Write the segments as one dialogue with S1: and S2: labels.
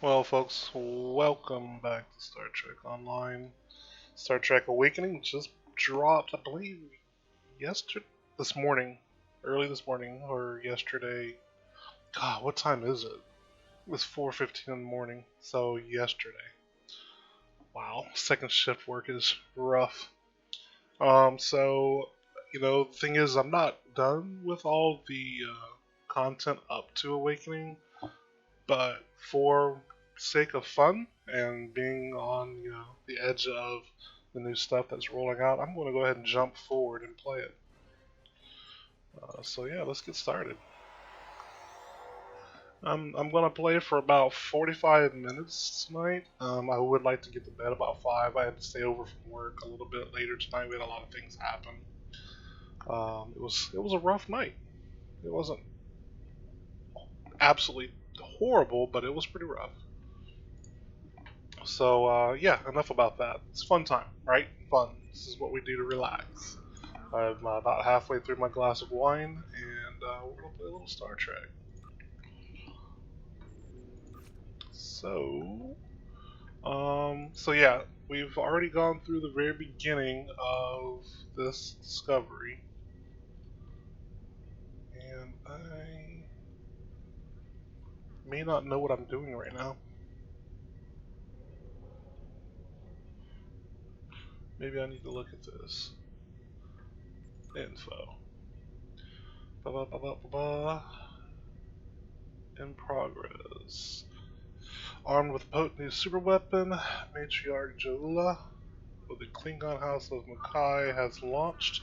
S1: Well, folks, welcome back to Star Trek Online. Star Trek Awakening just dropped, I believe, yesterday, this morning, early this morning, or yesterday. God, what time is it? It was 4:15 in the morning, so yesterday. Wow, second shift work is rough. The thing is, I'm not done with all the content up to Awakening, but for sake of fun and being on the edge of the new stuff that's rolling out, I'm going to go ahead and jump forward and play it. So yeah, let's get started. I'm going to play for about 45 minutes tonight. I would like to get to bed about 5. I had to stay over from work a little bit later tonight. We had a lot of things happen. It was a rough night. It wasn't absolutely horrible, but it was pretty rough. So yeah, enough about that. It's fun time, right? Fun. This is what we do to relax. I'm about halfway through my glass of wine, and we're gonna play a little Star Trek. So yeah, we've already gone through the very beginning of this discovery, and I may not know what I'm doing right now. Maybe I need to look at this info. Ba -ba -ba -ba -ba -ba. In progress. Armed with a potent new superweapon, Matriarch Jalula of the Klingon House of Makai has launched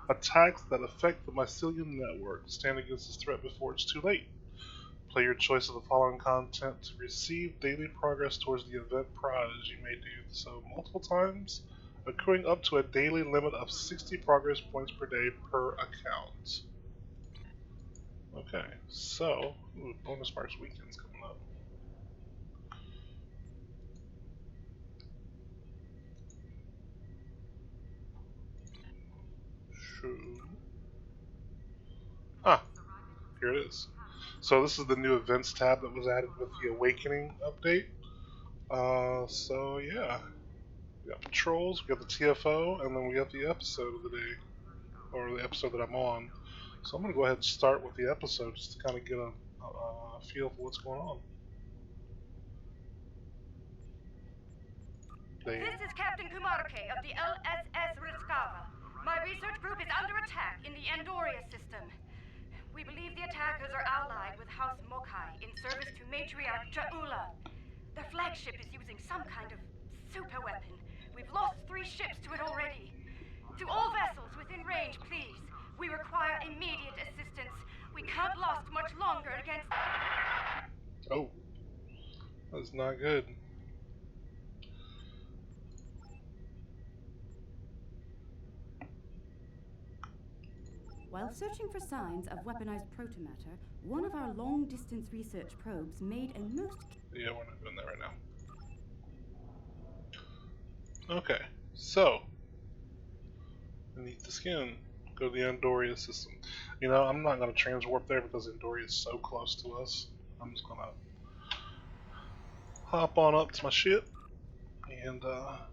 S1: attacks that affect the Mycelium network. Stand against this threat before it's too late. Play your choice of the following content to receive daily progress towards the event prize. You may do so multiple times, accruing up to a daily limit of 60 progress points per day per account. Okay, so, bonus marks weekend's coming up. True. Ah, here it is. So this is the new events tab that was added with the Awakening update. So yeah, we got patrols, we got the TFO, and then we got the episode of the day, or the episode that I'm on. So I'm gonna go ahead and start with the episode just to kind of get a feel for what's going on.
S2: This is Captain Kumarke of the LSS Riskava. My research group is under attack in the Andoria system. We believe the attackers are allied with House Mokai in service to Matriarch Ja'ula. Their flagship is using some kind of super weapon. We've lost 3 ships to it already. To all vessels within range, please. We require immediate assistance. We can't last much longer against...
S1: Oh, that's not good.
S3: While searching for signs of weaponized protomatter, one of our long-distance research probes made a most...
S1: Yeah, we're not doing that right now. Okay, so beneath the skin, go to the Andoria system. You know, I'm not gonna transwarp there because Andoria is so close to us. I'm just gonna hop on up to my ship and go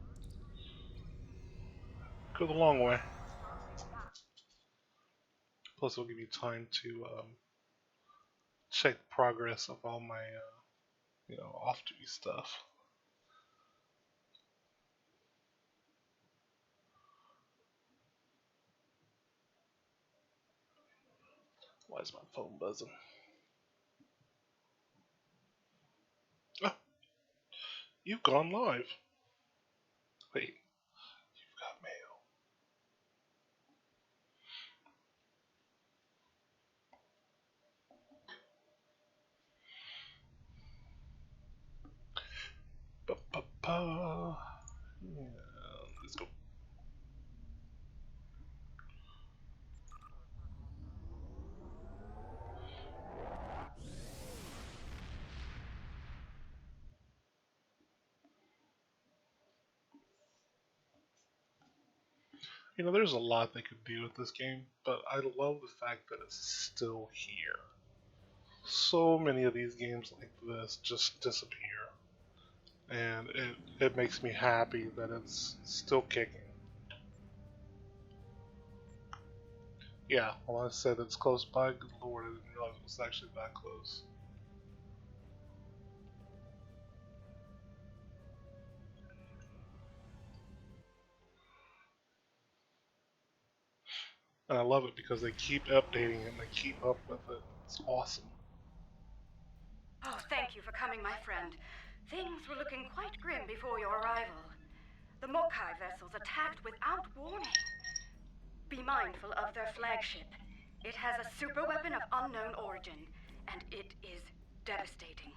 S1: the long way. Plus, it'll give you time to check the progress of all my, off-duty stuff. Why is my phone buzzing? Oh, you've gone live. Wait, you've got mail. Ba-ba-ba. Yeah, let's go. You know, there's a lot they could do with this game, but I love the fact that it's still here. So many of these games like this just disappear. And it makes me happy that it's still kicking. Yeah, well, I said it's close by. Good lord, I didn't realize it was actually that close. And I love it because they keep updating it and they keep up with it. It's awesome.
S2: Oh, thank you for coming, my friend. Things were looking quite grim before your arrival. The Mokai vessels attacked without warning. Be mindful of their flagship. It has a super weapon of unknown origin, and it is devastating.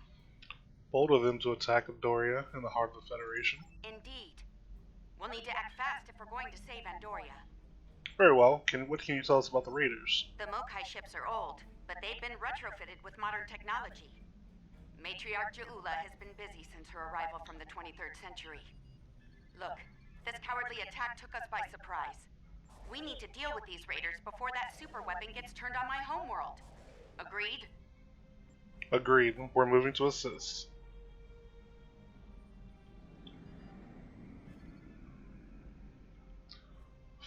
S1: Bold of them to attack Andoria in the heart of the Federation.
S4: Indeed. We'll need to act fast if we're going to save Andoria.
S1: Very well. What can you tell us about the Raiders?
S4: The Mokai ships are old, but they've been retrofitted with modern technology. Matriarch Ja'ula has been busy since her arrival from the 23rd century. Look, this cowardly attack took us by surprise. We need to deal with these raiders before that super weapon gets turned on my homeworld. Agreed?
S1: Agreed. We're moving to assist.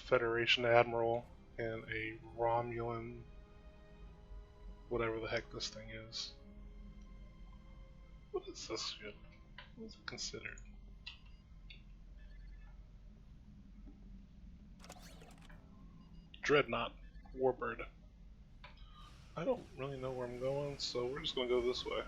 S1: Federation Admiral and a Romulan, whatever the heck this thing is. What is this ship? What is it considered? Dreadnought. Warbird. I don't really know where I'm going, so we're just gonna go this way.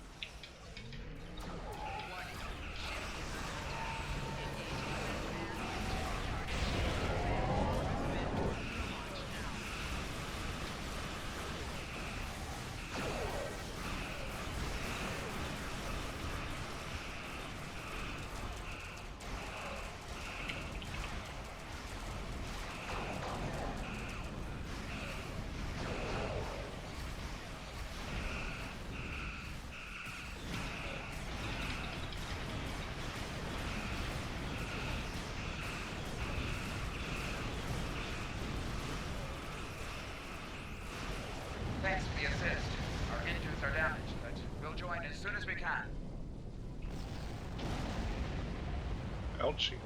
S5: Thanks for the assist. Our engines are damaged, but we'll join as soon as we can.
S1: Ouchie.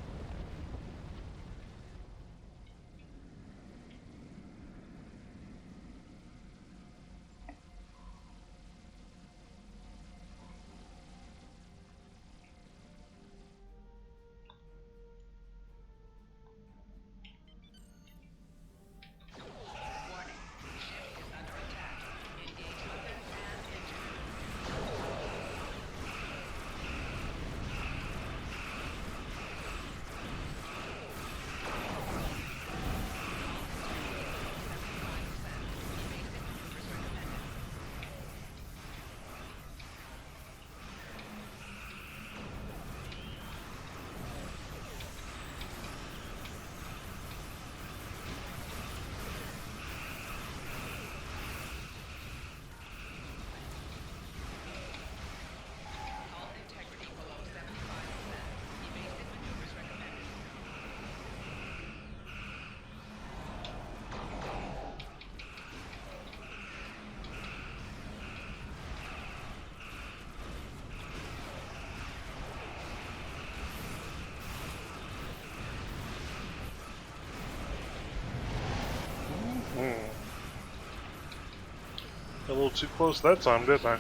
S1: A little too close that time, didn't I?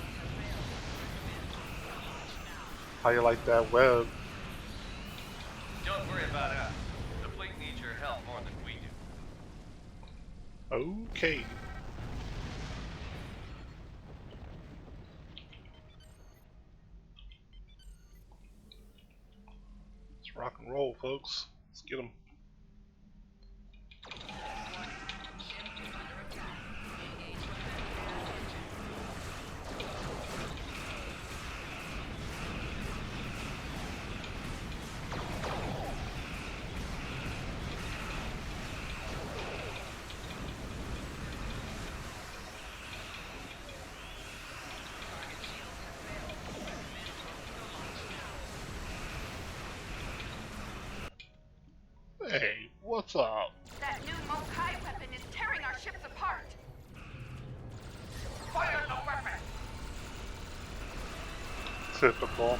S1: How you like that web?
S6: Don't worry about us. The fleet needs your help more than we do.
S1: Okay. Let's rock and roll, folks. Let's get them. Hey, what's up?
S4: That new Mokai weapon is tearing our ships apart.
S5: Fire the weapon!
S1: Typical.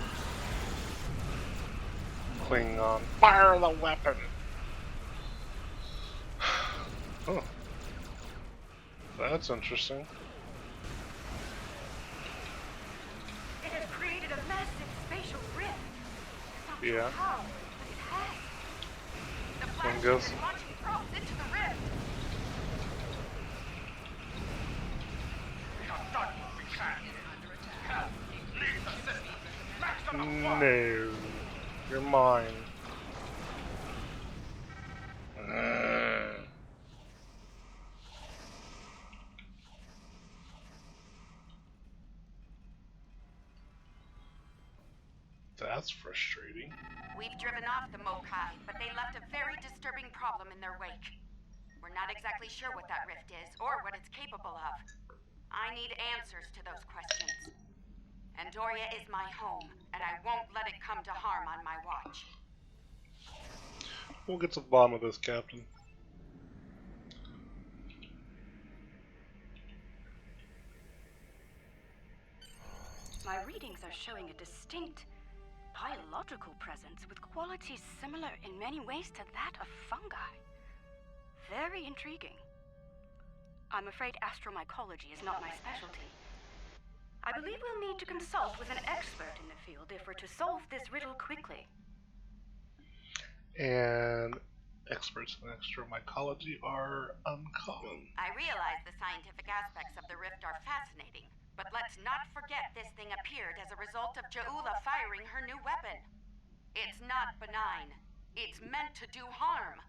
S1: Klingon. Fire the weapon! Oh. That's interesting.
S2: It has created a massive spatial rift. Not sure
S1: Yeah.
S2: how, but it has. The
S1: One
S2: Flash
S1: goes.
S2: is launching probes into the rift.
S5: We are done what we can. Hell, leave the system. Maximum work.
S1: No. You're mine. That's frustrating.
S4: We've driven off the Mokai, but they left a very disturbing problem in their wake. We're not exactly sure what that rift is, or what it's capable of. I need answers to those questions. Andoria is my home, and I won't let it come to harm on my watch.
S1: We'll get to the bottom of this, Captain.
S2: My readings are showing a distinct biological presence with qualities similar in many ways to that of fungi. Very intriguing. I'm afraid astromycology is not my specialty. I believe we'll need to consult with an expert in the field if we're to solve this riddle quickly.
S1: And experts in astromycology are uncommon.
S4: I realize the scientific aspects of the rift are fascinating, but let's not forget this thing appeared as a result of Ja'ula firing her new weapon. It's not benign. It's meant to do harm.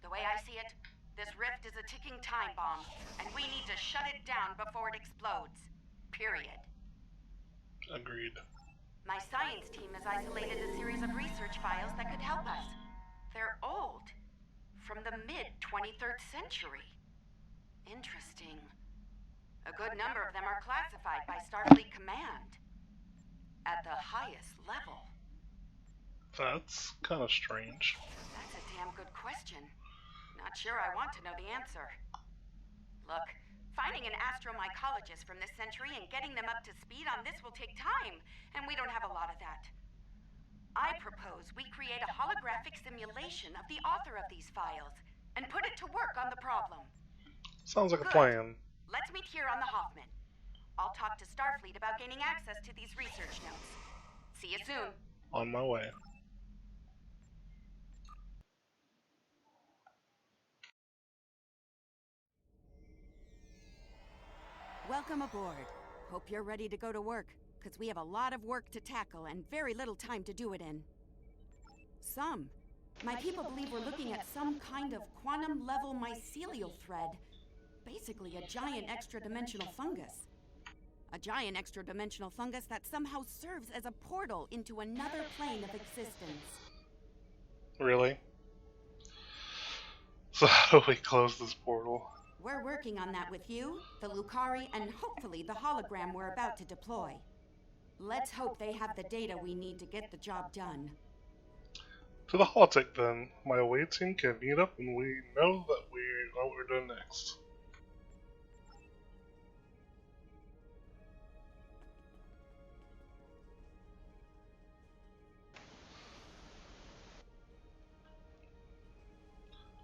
S4: The way I see it, this rift is a ticking time bomb, and we need to shut it down before it explodes. Period.
S1: Agreed.
S4: My science team has isolated a series of research files that could help us. They're old. From the mid-23rd century. Interesting. A good number of them are classified by Starfleet Command. At the highest level.
S1: That's kind of strange.
S4: That's a damn good question. Not sure I want to know the answer. Look, finding an astromycologist from this century and getting them up to speed on this will take time, and we don't have a lot of that. I propose we create a holographic simulation of the author of these files and put it to work on the problem.
S1: Sounds like a
S4: Good.
S1: plan.
S4: Let's meet here on the Hoffman. I'll talk to Starfleet about gaining access to these research notes. See you soon.
S1: On my way.
S7: Welcome aboard. Hope you're ready to go to work, because we have a lot of work to tackle and very little time to do it in. My people believe we're looking at some kind of quantum-level mycelial thread. Basically a giant extra-dimensional fungus. A giant extra-dimensional fungus that somehow serves as a portal into another plane of existence.
S1: Really? So how do we close this portal?
S7: We're working on that with you, the Lukari, and hopefully the hologram we're about to deploy. Let's hope they have the data we need to get the job done.
S1: To the holodeck then. My away team can meet up when we know that we know what we're doing next.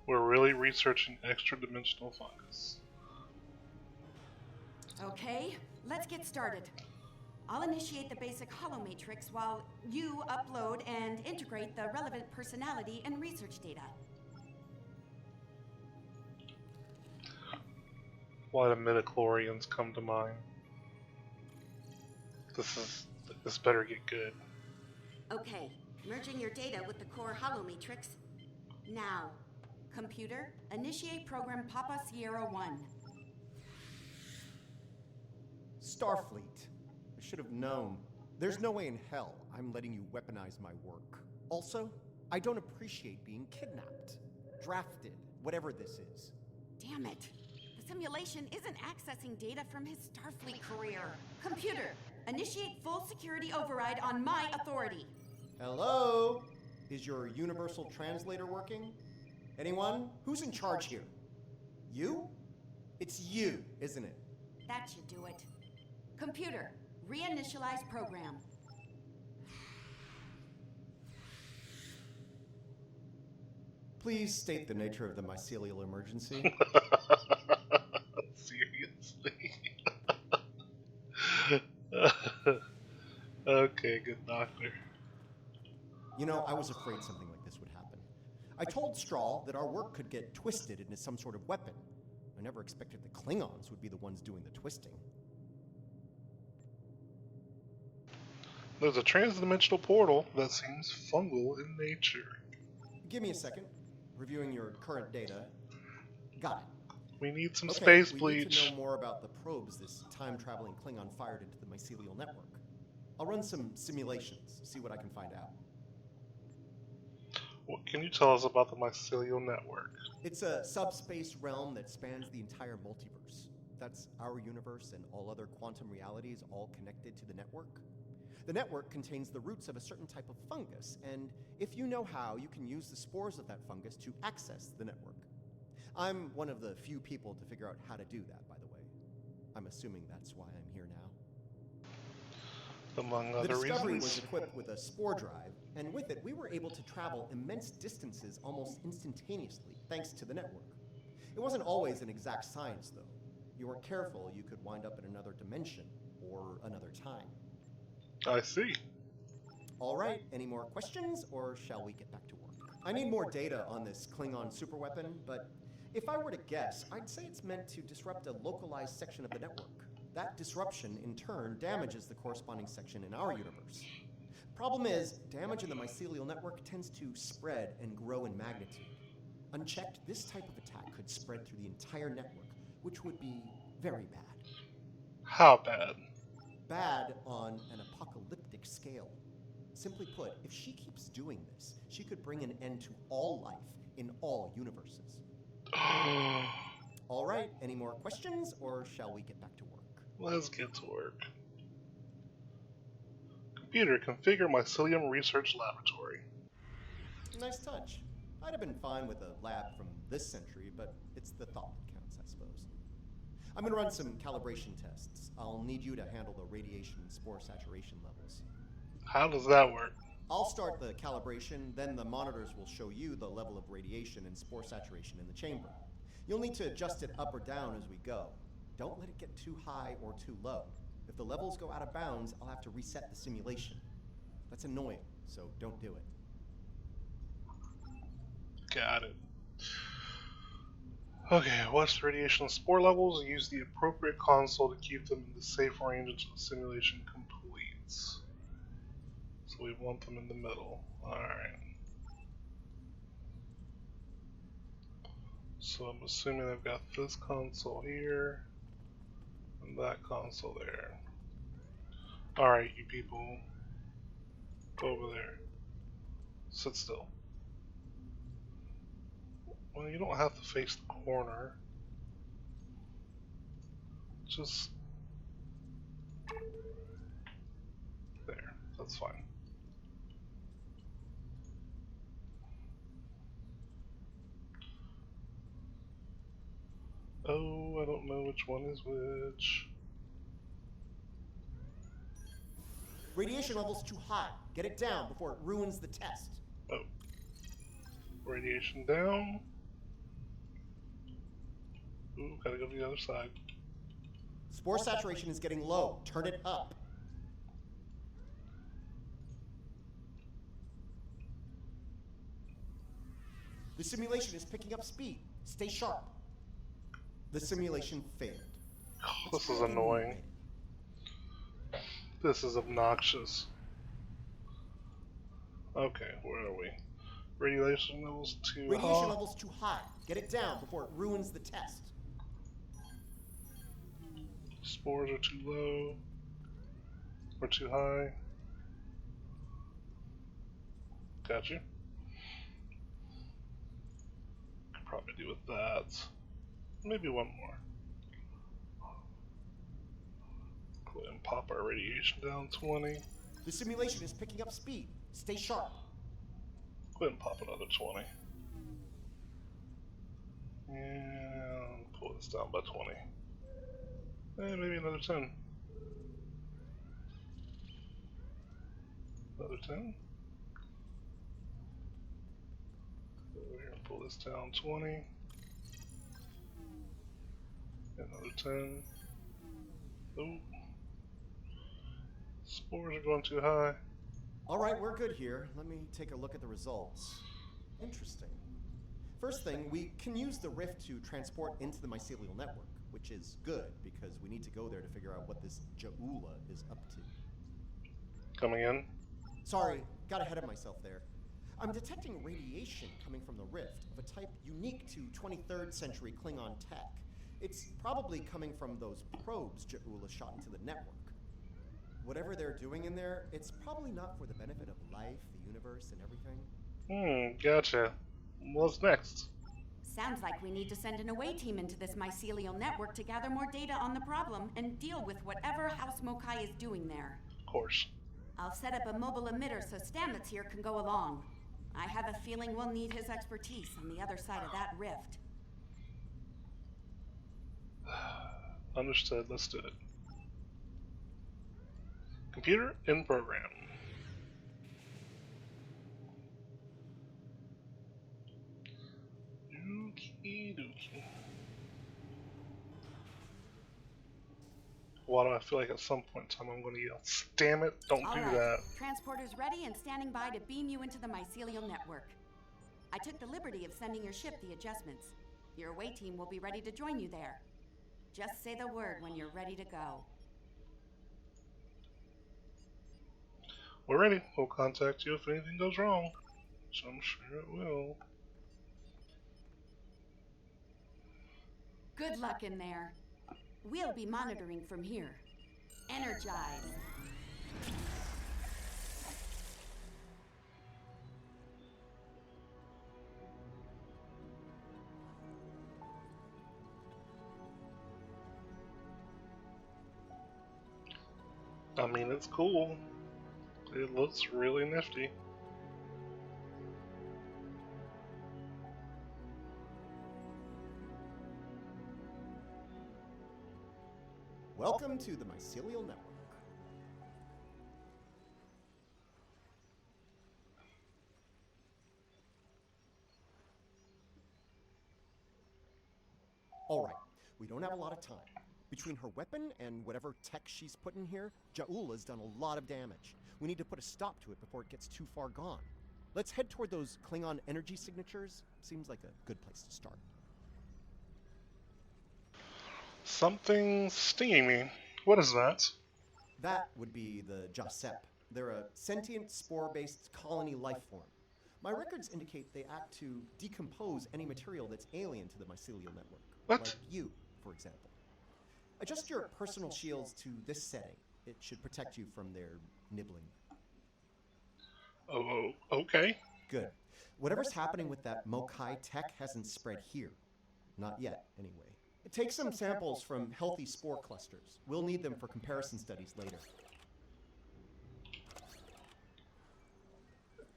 S1: We're really researching extra-dimensional fungus.
S7: Okay, let's get started. I'll initiate the basic holomatrix while you upload and integrate the relevant personality and research data.
S1: Why do midichlorians come to mind? This better get good.
S7: Okay, merging your data with the core holomatrix. Now, computer, initiate program Papa Sierra 1.
S8: Starfleet. I should have known. There's no way in hell I'm letting you weaponize my work. Also, I don't appreciate being kidnapped, drafted, whatever this is.
S7: Damn it. The simulation isn't accessing data from his Starfleet career. Computer, initiate full security override on my authority.
S8: Hello? Is your universal translator working? Anyone? Who's in charge here? You? It's you, isn't it?
S7: That should do it. Computer, reinitialize program.
S8: Please state the nature of the mycelial emergency.
S1: Seriously? Okay, good doctor.
S8: You know, I was afraid something like this would happen. I told Strahl that our work could get twisted into some sort of weapon. I never expected the Klingons would be the ones doing the twisting.
S1: There's a transdimensional portal that seems fungal in nature.
S8: Give me a second. Reviewing your current data. Got it.
S1: We need some
S8: Okay,
S1: space
S8: we
S1: bleach.
S8: need to know more about the probes this time-traveling Klingon fired into the mycelial network. I'll run some simulations, see what I can find out.
S1: What can you tell us about the mycelial network?
S8: It's a subspace realm that spans the entire multiverse. That's our universe and all other quantum realities all connected to the network. The network contains the roots of a certain type of fungus, and if you know how, you can use the spores of that fungus to access the network. I'm one of the few people to figure out how to do that, by the way. I'm assuming that's why I'm here now.
S1: Among other
S8: The Discovery
S1: reasons.
S8: was equipped with a spore drive, and with it, we were able to travel immense distances almost instantaneously, thanks to the network. It wasn't always an exact science, though. You weren't careful, you could wind up in another dimension, or another time.
S1: I see.
S8: All right, any more questions, or shall we get back to work? I need more data on this Klingon superweapon, but if I were to guess, I'd say it's meant to disrupt a localized section of the network. That disruption, in turn, damages the corresponding section in our universe. Problem is, damage in the mycelial network tends to spread and grow in magnitude. Unchecked, this type of attack could spread through the entire network, which would be very bad.
S1: How bad?
S8: Bad on an apocalyptic scale. Simply put, if she keeps doing this, she could bring an end to all life in all universes. All right, any more questions, or shall we get back to work?
S1: Let's get to work. Computer, configure mycelium research laboratory.
S8: Nice touch. I'd have been fine with a lab from this century, but it's the thought that counts, I suppose. I'm gonna run some calibration tests. I'll need you to handle the radiation and spore saturation levels.
S1: How does that work?
S8: I'll start the calibration, then the monitors will show you the level of radiation and spore saturation in the chamber. You'll need to adjust it up or down as we go. Don't let it get too high or too low. If the levels go out of bounds, I'll have to reset the simulation. That's annoying, so don't do it.
S1: Got it. Okay, watch the radiation spore levels. Use the appropriate console to keep them in the safe range until the simulation completes. So we want them in the middle. Alright. So I'm assuming I've got this console here and that console there. Alright, you people. Go over there. Sit still. Well, you don't have to face the corner. Just there. That's fine. Oh, I don't know which one is which.
S8: Radiation level's too high. Get it down before it ruins the test.
S1: Oh. Radiation down. Ooh, gotta go to the other side.
S8: Spore saturation is getting low. Turn it up. The simulation is picking up speed. Stay sharp. The simulation failed.
S1: This is annoying. This is obnoxious. Okay, where are we? Radiation levels too high.
S8: Radiation level's too high. Get it down before it ruins the test.
S1: Spores are too low. Or too high. Got you. Could probably do with that. Maybe one more. Go ahead and pop our radiation down 20.
S8: The simulation is picking up speed. Stay sharp.
S1: Go ahead and pop another 20. And pull this down by 20. And maybe another 10. Another 10. Over here, Pull this down 20. Another 10. Oh. Spores are going too high.
S8: Alright, we're good here. Let me take a look at the results. Interesting. First thing, we can use the rift to transport into the mycelial network, which is good because we need to go there to figure out what this Ja'ula is up to.
S1: Coming in.
S8: Sorry, got ahead of myself there. I'm detecting radiation coming from the rift of a type unique to 23rd century Klingon tech. It's probably coming from those probes Ja'ula shot into the network. Whatever they're doing in there, it's probably not for the benefit of life, the universe, and everything.
S1: Gotcha. What's next?
S7: Sounds like we need to send an away team into this mycelial network to gather more data on the problem and deal with whatever House Mokai is doing there.
S1: Of course.
S7: I'll set up a mobile emitter so Stamets here can go along. I have a feeling we'll need his expertise on the other side of that rift.
S1: Understood, let's do it. Computer in program. Dookie dookie. Why do I feel like at some point in time I'm going to yell, "Damn it, don't
S7: All
S1: do
S7: right.
S1: that."
S7: Transporter's ready and standing by to beam you into the mycelial network. I took the liberty of sending your ship the adjustments. Your away team will be ready to join you there. Just say the word when you're ready to go.
S1: We're ready. We'll contact you if anything goes wrong. So I'm sure it will.
S7: Good luck in there. We'll be monitoring from here. Energize.
S1: I mean, it's cool. It looks really nifty.
S8: Welcome to the mycelial network. Alright, we don't have a lot of time. Between her weapon and whatever tech she's put in here, Ja'ula's done a lot of damage. We need to put a stop to it before it gets too far gone. Let's head toward those Klingon energy signatures. Seems like a good place to start.
S1: Something stinging me. What is that?
S8: That would be the Jasep. They're a sentient spore-based colony life form. My records indicate they act to decompose any material that's alien to the mycelial network.
S1: What?
S8: Like you, for example. Adjust your personal shields to this setting. It should protect you from their nibbling.
S1: Oh, okay.
S8: Good. Whatever's happening with that Mokai tech hasn't spread here. Not yet, anyway. Take some samples from healthy spore clusters. We'll need them for comparison studies later.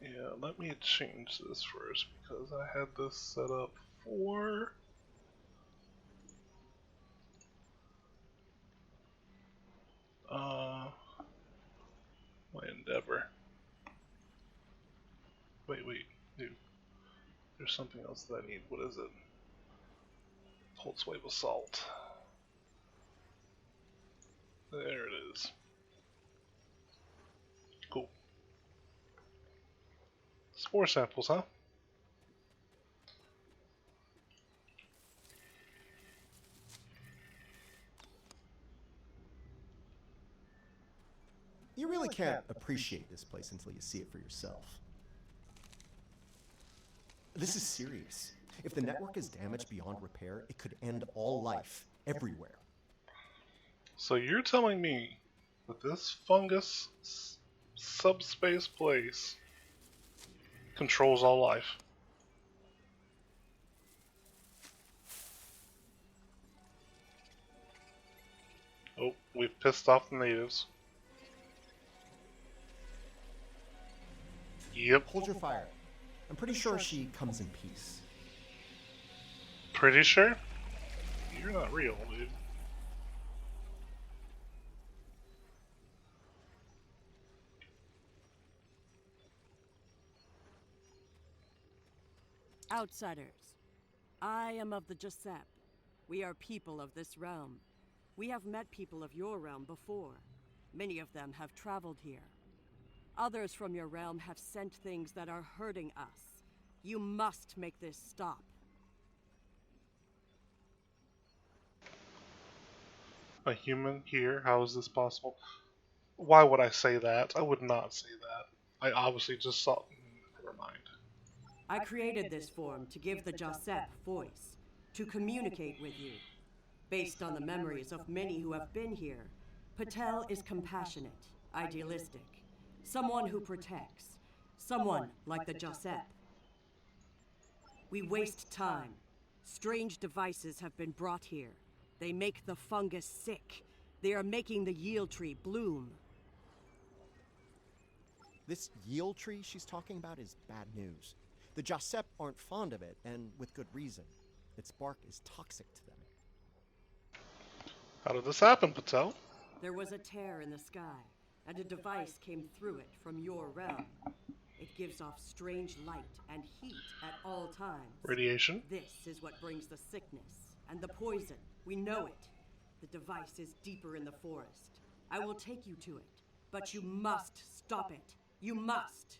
S1: Yeah, let me change this first because I had this set up for my endeavor. Wait, dude. There's something else that I need. What is it? Pulse wave assault. There it is. Cool. Spore samples, huh?
S8: You really can't appreciate this place until you see it for yourself. This is serious. If the network is damaged beyond repair, it could end all life, everywhere.
S1: So you're telling me that this fungus subspace place controls all life? Oh, we've pissed off the natives. Yep.
S8: Hold your fire. I'm pretty sure she comes in peace.
S1: Pretty sure? You're not real, dude.
S9: Outsiders. I am of the Giuseppe. We are people of this realm. We have met people of your realm before. Many of them have traveled here. Others from your realm have sent things that are hurting us. You must make this stop.
S1: A human here? How is this possible? Why would I say that? I would not say that. I obviously just saw. Never mind.
S9: I created this form to give the Giuseppe voice, to communicate with you. Based on the memories of many who have been here, Patel is compassionate, idealistic, someone who protects, someone like the Giuseppe. We waste time. Strange devices have been brought here. They make the fungus sick. They are making the yield tree bloom.
S8: This yield tree she's talking about is bad news. The Giuseppe aren't fond of it, and with good reason. Its bark is toxic to them.
S1: How did this happen, Patel?
S9: There was a tear in the sky, and a device came through it from your realm. It gives off strange light and heat at all times.
S1: Radiation?
S9: This is what brings the sickness and the poison. We know it. The device is deeper in the forest. I will take you to it, but you must stop it. You must.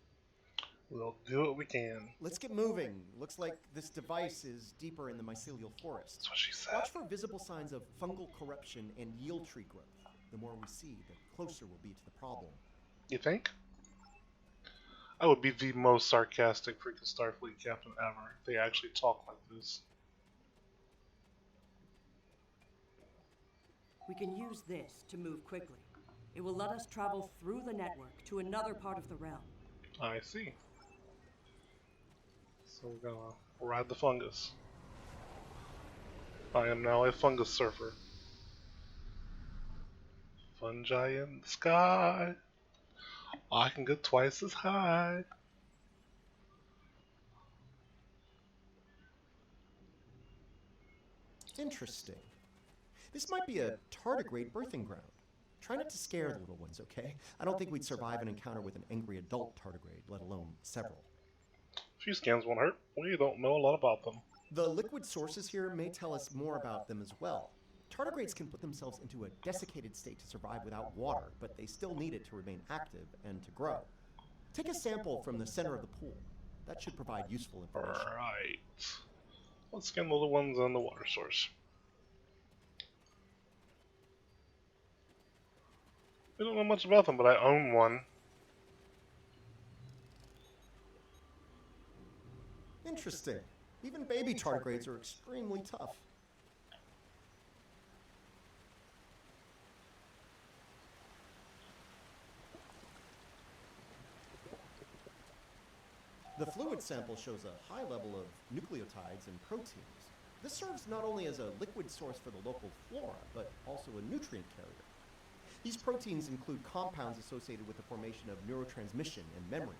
S1: We'll do what we can.
S8: Let's get moving. Looks like this device is deeper in the mycelial forest.
S1: That's what she said.
S8: Watch for visible signs of fungal corruption and yield tree growth. The more we see, the closer we'll be to the problem.
S1: You think? I would be the most sarcastic freaking Starfleet captain ever if they actually talk like this.
S9: We can use this to move quickly. It will let us travel through the network to another part of the realm.
S1: I see. So we're gonna ride the fungus. I am now a fungus surfer. Fungi in the sky. I can get twice as high.
S8: Interesting. This might be a tardigrade birthing ground. Try not to scare the little ones, okay? I don't think we'd survive an encounter with an angry adult tardigrade, let alone several.
S1: A few scans won't hurt. We don't know a lot about them.
S8: The liquid sources here may tell us more about them as well. Tardigrades can put themselves into a desiccated state to survive without water, but they still need it to remain active and to grow. Take a sample from the center of the pool. That should provide useful information.
S1: Alright. Let's scan the little ones on the water source. We don't know much about them, but I own one.
S8: Interesting. Even baby tardigrades are extremely tough. The fluid sample shows a high level of nucleotides and proteins. This serves not only as a liquid source for the local flora, but also a nutrient carrier. These proteins include compounds associated with the formation of neurotransmission and memory.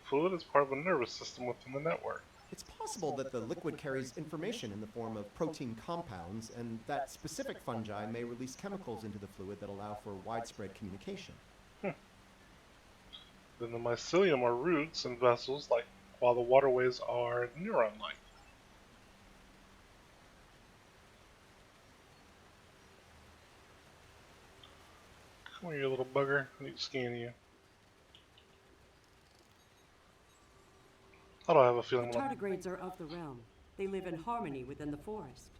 S1: Fluid is part of the nervous system within the network.
S8: It's possible that the liquid carries information in the form of protein compounds, and that specific fungi may release chemicals into the fluid that allow for widespread communication.
S1: Then the mycelium are roots and vessels, while the waterways are neuron-like. Come here, you little bugger. I need to scan you. I don't have a feeling
S9: Tardigrades are of the realm. They live in harmony within the forest.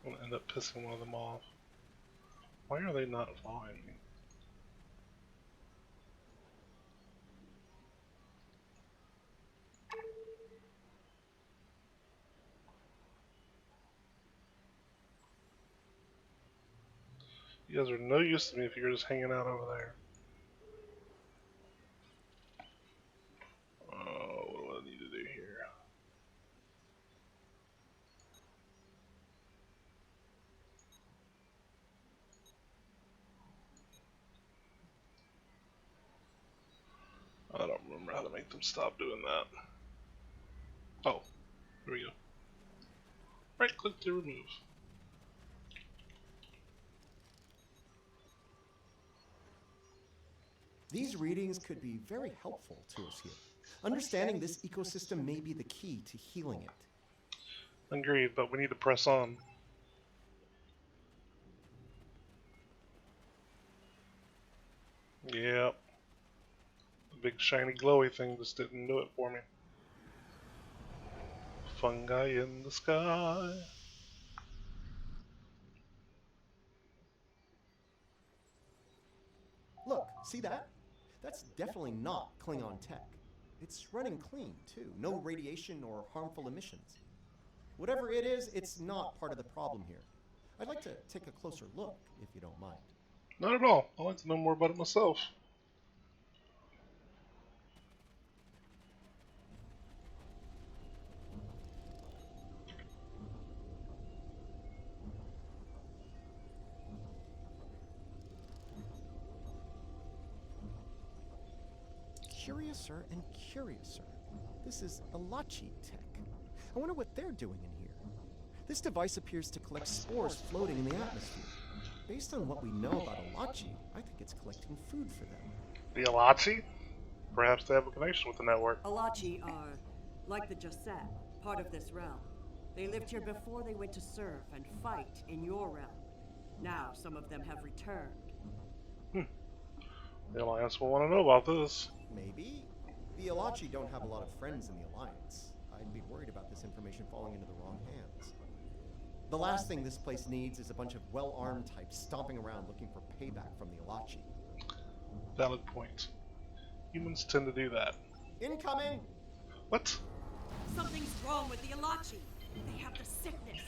S1: I'm gonna end up pissing one of them off. Why are they not following me? You guys are no use to me if you're just hanging out over there. Oh, what do I need to do here? I don't remember how to make them stop doing that. Oh, here we go. Right click to remove.
S8: These readings could be very helpful to us here. Understanding this ecosystem may be the key to healing it.
S1: Agreed, but we need to press on. Yep. The big shiny glowy thing just didn't do it for me. Fungi in the sky.
S8: Look, see that? That's definitely not Klingon tech. It's running clean, too. No radiation or harmful emissions. Whatever it is, it's not part of the problem here. I'd like to take a closer look, if you don't mind.
S1: Not at all. I'd like to know more about it myself.
S8: Curiouser and curiouser. This is Alachi tech. I wonder what they're doing in here. This device appears to collect spores floating in the atmosphere. Based on what we know about Alachi, I think it's collecting food for them.
S1: The Alachi? Perhaps they have a connection with the network.
S9: Alachi are, like the Jasep, part of this realm. They lived here before they went to serve and fight in your realm. Now some of them have returned.
S1: The Alliance will want to know about this.
S8: Maybe. The Alachi don't have a lot of friends in the Alliance. I'd be worried about this information falling into the wrong hands. The last thing this place needs is a bunch of well-armed types stomping around looking for payback from the Alachi.
S1: Valid point. Humans tend to do that.
S8: Incoming!
S1: What?
S9: Something's wrong with the Alachi. They have the sickness.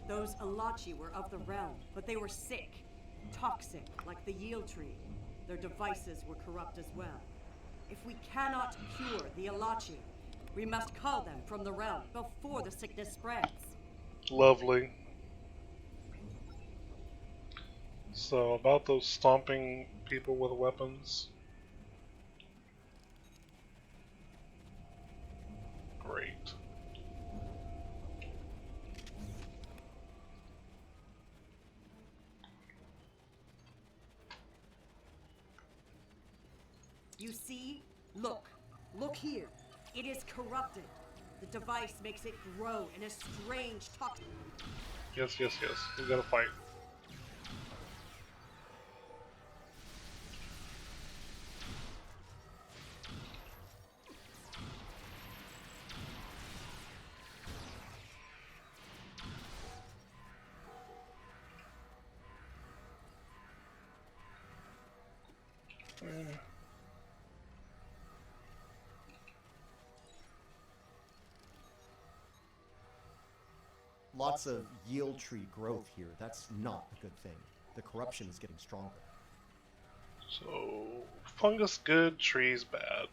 S9: Those Alachi were of the realm, but they were sick. Toxic, like the Yield Tree. Their devices were corrupt as well. If we cannot cure the Alachi, we must cull them from the realm before the sickness spreads.
S1: Lovely. So, about those stomping people with weapons. Great.
S9: You see? Look. Look here. It is corrupted. The device makes it grow in a strange toxin.
S1: Yes. We gotta fight.
S8: Lots of Yield Tree growth here. That's not a good thing. The corruption is getting stronger.
S1: So, fungus good, trees bad.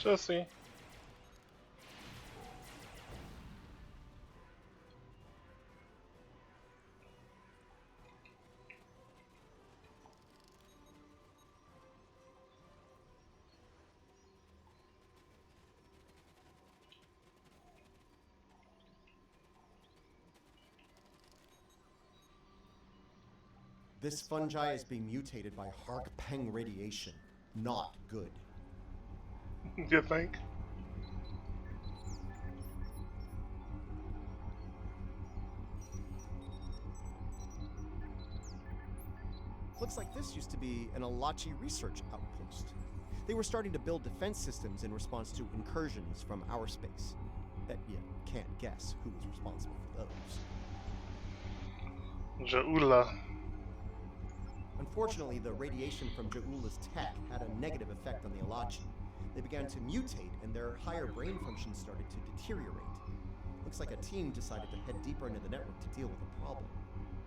S1: Jesse.
S8: This fungi is being mutated by Hark-Peng radiation. Not good.
S1: You think?
S8: Looks like this used to be an Alachi research outpost. They were starting to build defense systems in response to incursions from our space. Bet you can't guess who was responsible for those.
S1: Ja'ula.
S8: Unfortunately, the radiation from Ja'ula's tech had a negative effect on the Alachi. They began to mutate, and their higher brain functions started to deteriorate. Looks like a team decided to head deeper into the network to deal with the problem.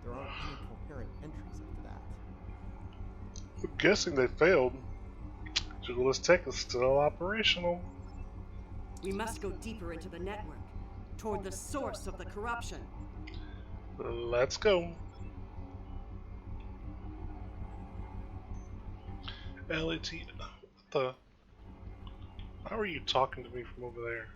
S8: There aren't any coherent entries after that.
S1: I'm guessing they failed. Ja'ula's tech is still operational.
S9: We must go deeper into the network, toward the source of the corruption.
S1: Let's go. LAT. What the? How are you talking to me from over there?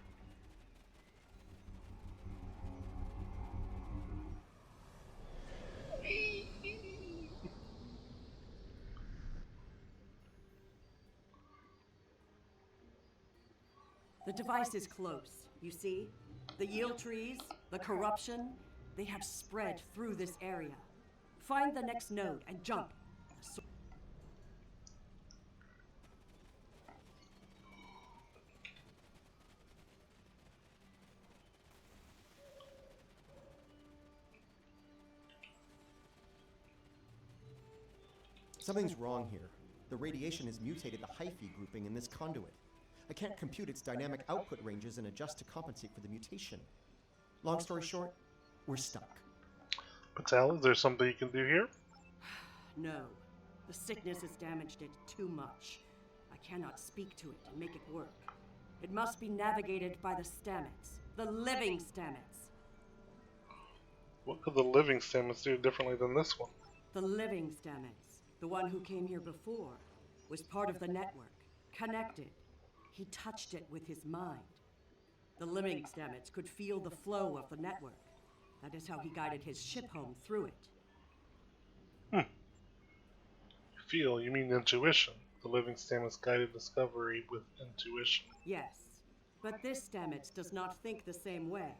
S9: The device is close, you see? The yield trees, the corruption, they have spread through this area. Find the next node and jump.
S8: Something's wrong here. The radiation has mutated the hyphae grouping in this conduit. I can't compute its dynamic output ranges and adjust to compensate for the mutation. Long story short, we're stuck.
S1: Patel, is there something you can do here?
S9: No. The sickness has damaged it too much. I cannot speak to it and make it work. It must be navigated by the Stamets. The living Stamets.
S1: What could the living Stamets do differently than this one?
S9: The living Stamets, the one who came here before, was part of the network, connected. He touched it with his mind. The living Stamets could feel the flow of the network. That is how he guided his ship home through it.
S1: Feel, you mean intuition. The living Stamets guided discovery with intuition.
S9: Yes, but this Stamets does not think the same way.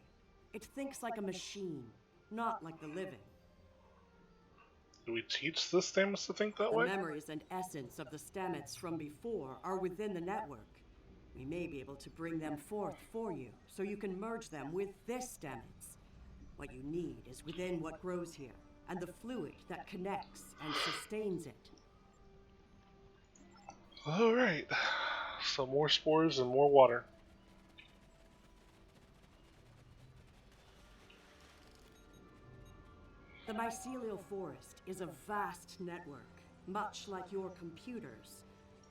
S9: It thinks like a machine, not like the living.
S1: Do we teach the Stamets to think that way?
S9: The memories and essence of the Stamets from before are within the network. We may be able to bring them forth for you, so you can merge them with this Stamets. What you need is within what grows here, and the fluid that connects and sustains it.
S1: Alright. So more spores and more water.
S9: The mycelial forest is a vast network, much like your computers.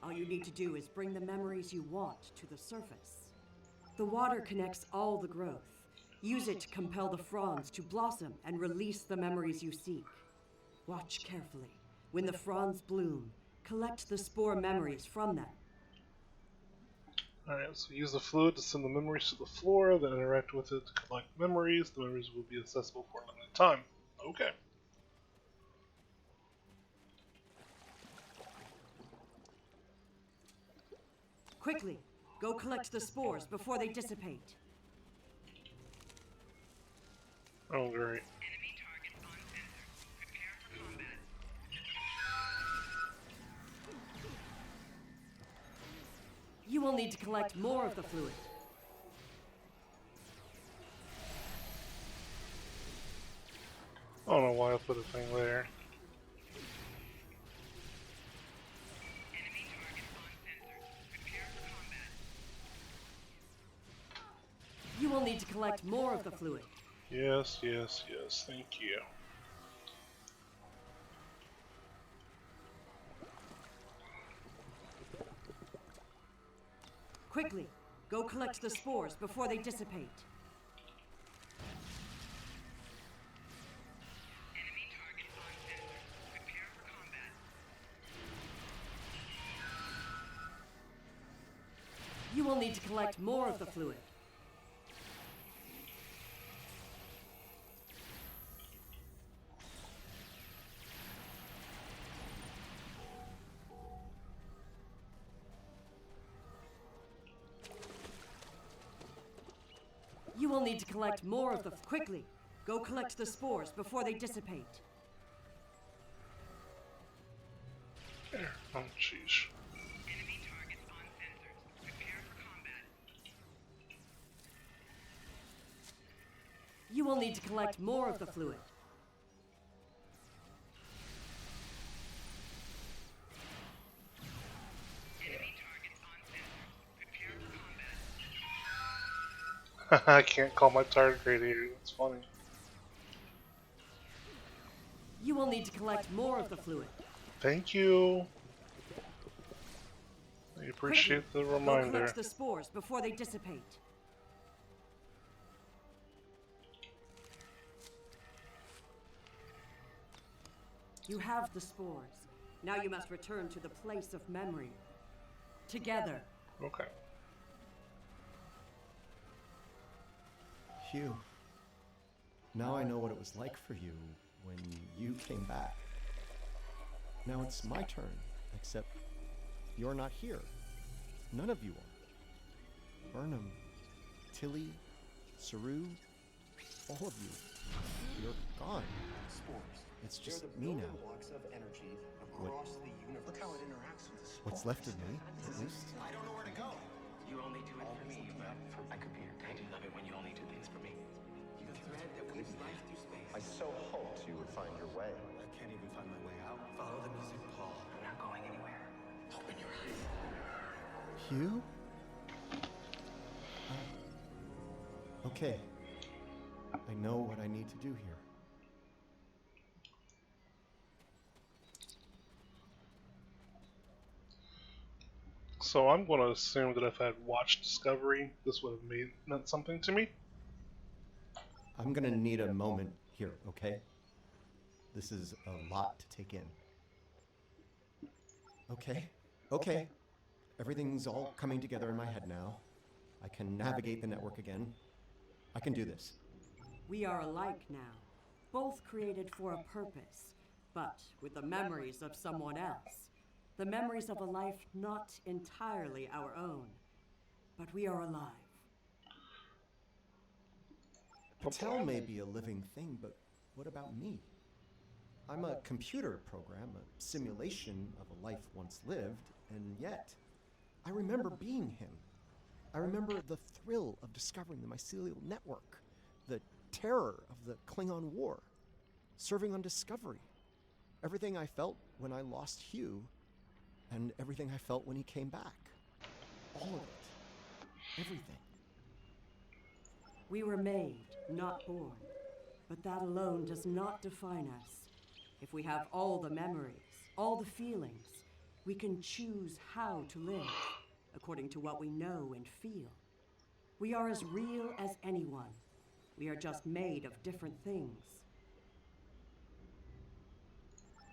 S9: All you need to do is bring the memories you want to the surface. The water connects all the growth. Use it to compel the fronds to blossom and release the memories you seek. Watch carefully. When the fronds bloom, collect the spore memories from them.
S1: Alright, so use the fluid to send the memories to the flora, then interact with it to collect memories. The memories will be accessible for a limited time. Okay.
S9: Quickly, go collect the spores before they dissipate.
S1: Oh, great.
S5: Enemy target on sensor. Prepare for combat.
S9: You will need to collect more of the fluid.
S1: I don't know why I put a thing there.
S5: Enemy target on sensor. Prepare for combat.
S9: You will need to collect more of the fluid.
S1: Yes, yes, yes. Thank you.
S9: Quickly, go collect the spores before they dissipate.
S5: Enemy target on sensor. Prepare for combat.
S9: You will need to collect more of the fluid. You will need to collect more of the... Quickly, go collect the spores before they dissipate.
S1: There. Oh, jeez.
S5: Enemy target
S9: You will need to collect more of the fluid.
S5: Enemy targets on center. Prepare for combat.
S1: I can't call my target radiator. That's funny.
S9: You will need to collect more of the fluid.
S1: Thank you. I appreciate the
S9: Go
S1: reminder.
S9: collect the spores before they dissipate. You have the spores. Now you must return to the place of memory. Together.
S1: Okay.
S8: Hugh, now I know what it was like for you when you came back. Now it's my turn, except you're not here. None of you are. Burnham, Tilly, Saru, all of you. You're gone.
S10: Spores.
S8: It's just
S10: They're the
S8: me
S10: building
S8: now.
S10: blocks of energy across the universe. Look how it interacts with the spores.
S8: What's left of me, at least.
S10: I don't know where to go. You only do it for me, but I could be your I do love it when you only do things for me. The thread that weaves life through space.
S8: I so hoped you would find your way.
S10: I can't even find my way out. Follow the music, Paul. I'm not going anywhere. Open your eyes.
S8: Hugh? Okay. I know what I need to do here.
S1: So I'm going to assume that if I had watched Discovery, this would have meant something to me.
S8: I'm gonna need a moment here, okay? This is a lot to take in. Okay. Everything's all coming together in my head now. I can navigate the network again. I can do this.
S9: We are alike now, both created for a purpose, but with the memories of someone else. The memories of a life not entirely our own. But we are alive.
S8: Patel may be a living thing, but what about me? I'm a computer program, a simulation of a life once lived, and yet, I remember being him. I remember the thrill of discovering the mycelial network, the terror of the Klingon War, serving on Discovery, everything I felt when I lost Hugh, and everything I felt when he came back. All of it. Everything.
S9: We were made, not born. But that alone does not define us. If we have all the memories, all the feelings, we can choose how to live, according to what we know and feel. We are as real as anyone. We are just made of different things.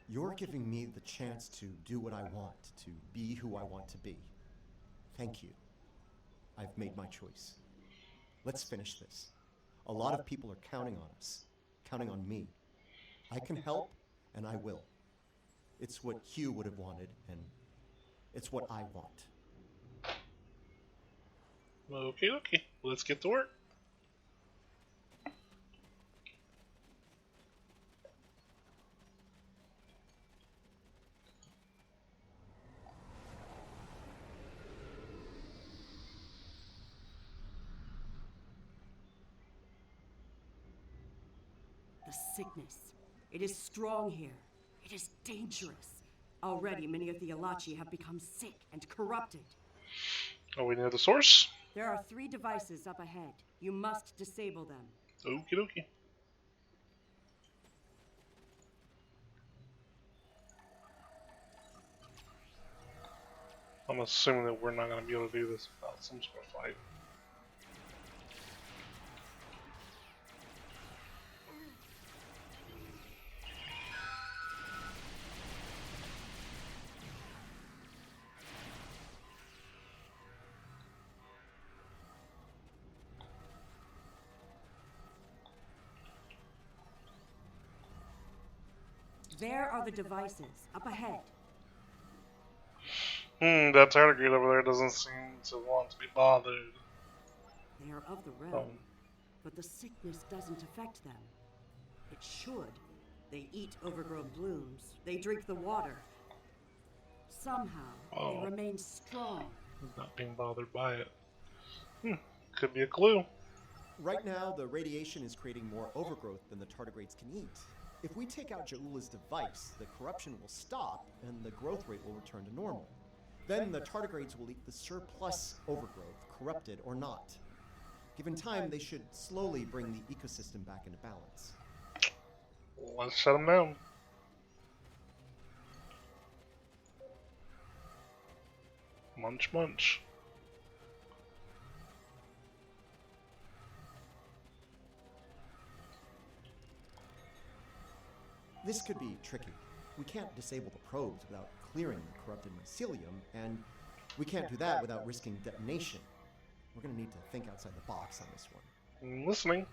S8: You're giving me the chance to do what I want, to be who I want to be. Thank you. I've made my choice. Let's finish this. A lot of people are counting on us, counting on me. I can help, and I will. It's what Hugh would have wanted, and it's what I want.
S1: Okay. Let's get to work.
S9: The sickness. It is strong here. It is dangerous. Already, many of the Alachi have become sick and corrupted.
S1: Are we near the source?
S9: There are 3 devices up ahead. You must disable them.
S1: Okie. I'm assuming that we're not going to be able to do this without some sort of fight.
S9: There are the devices up ahead.
S1: That tardigrade over there doesn't seem to want to be bothered.
S9: They are of the realm, but the sickness doesn't affect them. It should. They eat overgrown blooms. They drink the water. Somehow, they remain strong.
S1: Not being bothered by it. Could be a clue.
S8: Right now, the radiation is creating more overgrowth than the tardigrades can eat. If we take out Ja'ula's device, the corruption will stop and the growth rate will return to normal. Then the tardigrades will eat the surplus overgrowth, corrupted or not. Given time, they should slowly bring the ecosystem back into balance.
S1: Let's shut them down. Munch, munch.
S8: This could be tricky. We can't disable the probes without clearing the corrupted mycelium, and we can't do that without risking detonation. We're gonna need to think outside the box on this one.
S1: I'm listening.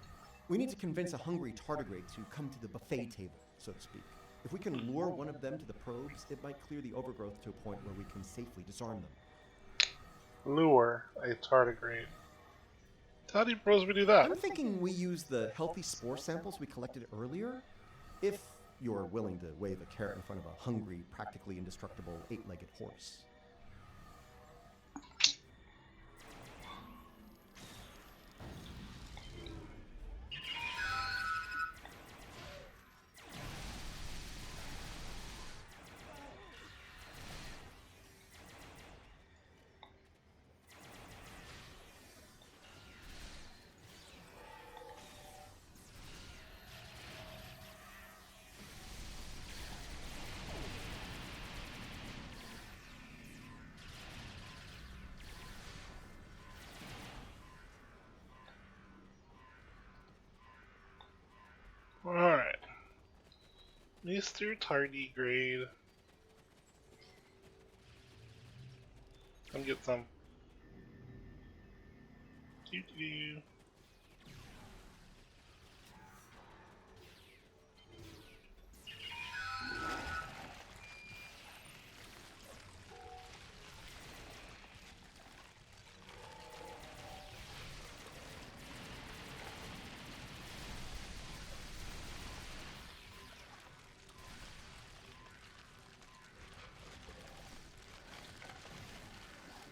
S8: We need to convince a hungry tardigrade to come to the buffet table, so to speak. If we can lure one of them to the probes, it might clear the overgrowth to a point where we can safely disarm them.
S1: Lure a tardigrade. How do you propose we do that?
S8: I'm thinking we use the healthy spore samples we collected earlier, if you're willing to wave a carrot in front of a hungry, practically indestructible, 8-legged horse.
S1: Alright. Mr. Tardigrade. Come get some. Doo-doo.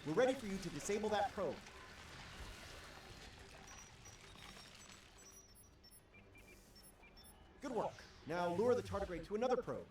S8: We're ready for you to disable that probe. Good work. Now lure the tardigrade to another probe.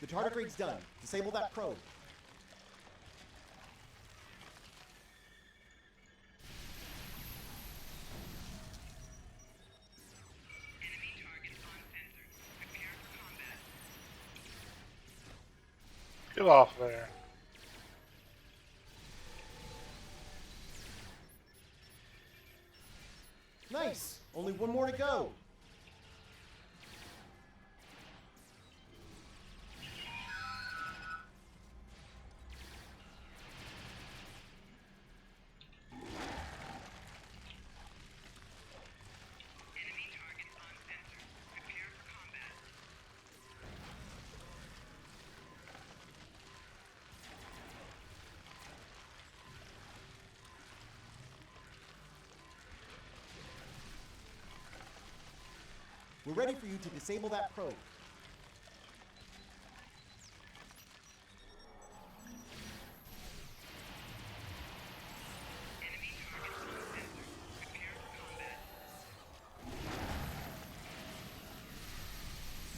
S8: The tardigrade's done. Disable that probe.
S5: Enemy targets on sensors. Prepare for combat.
S1: Get off there.
S8: Nice! Only one more to go.
S5: Enemy targets on sensors. Prepare for combat.
S8: We're ready for you to disable that probe.
S5: Enemy targets on sensors. Prepare for combat.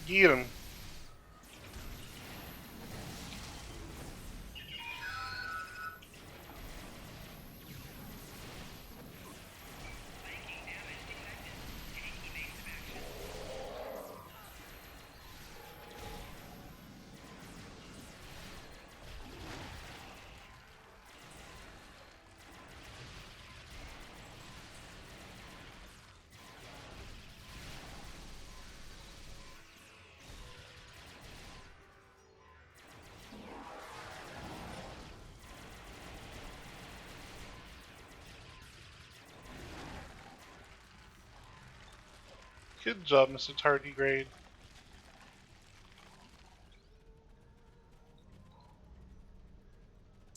S1: Get him.
S5: Flanking damage detected. Take evasive action.
S1: Good job, Mr. Tardigrade.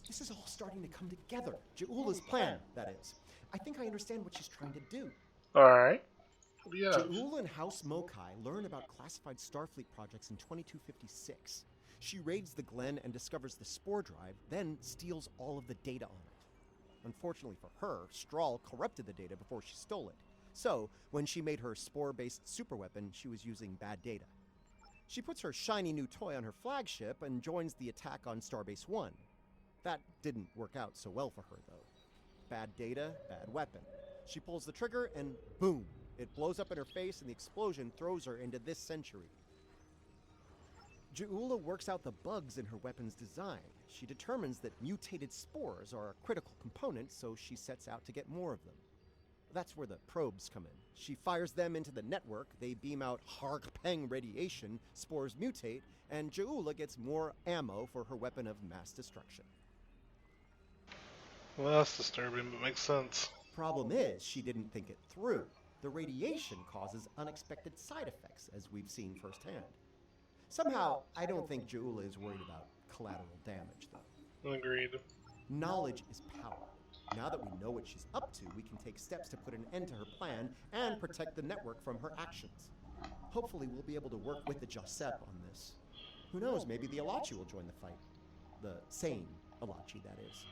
S8: This is all starting to come together. Ja'ula's plan, that is. I think I understand what she's trying to do.
S1: Alright. Yeah.
S8: Ja'ula and House Mokai learn about classified Starfleet projects in 2256. She raids the Glen and discovers the spore drive, then steals all of the data on it. Unfortunately for her, Strahl corrupted the data before she stole it. So, when she made her spore-based superweapon, she was using bad data. She puts her shiny new toy on her flagship and joins the attack on Starbase 1. That didn't work out so well for her, though. Bad data, bad weapon. She pulls the trigger and boom! It blows up in her face and the explosion throws her into this century. Ja'ula works out the bugs in her weapon's design. She determines that mutated spores are a critical component, so she sets out to get more of them. That's where the probes come in. She fires them into the network, they beam out Harg-Peng radiation, spores mutate, and Ja'ula gets more ammo for her weapon of mass destruction.
S1: Well, that's disturbing, but makes sense.
S8: Problem is, she didn't think it through. The radiation causes unexpected side effects, as we've seen firsthand. Somehow, I don't think Ja'ula is worried about collateral damage, though.
S1: Agreed.
S8: Knowledge is power. Now that we know what she's up to, we can take steps to put an end to her plan and protect the network from her actions. Hopefully, we'll be able to work with the Josep on this. Who knows, maybe the Alachi will join the fight. The sane Alachi, that is.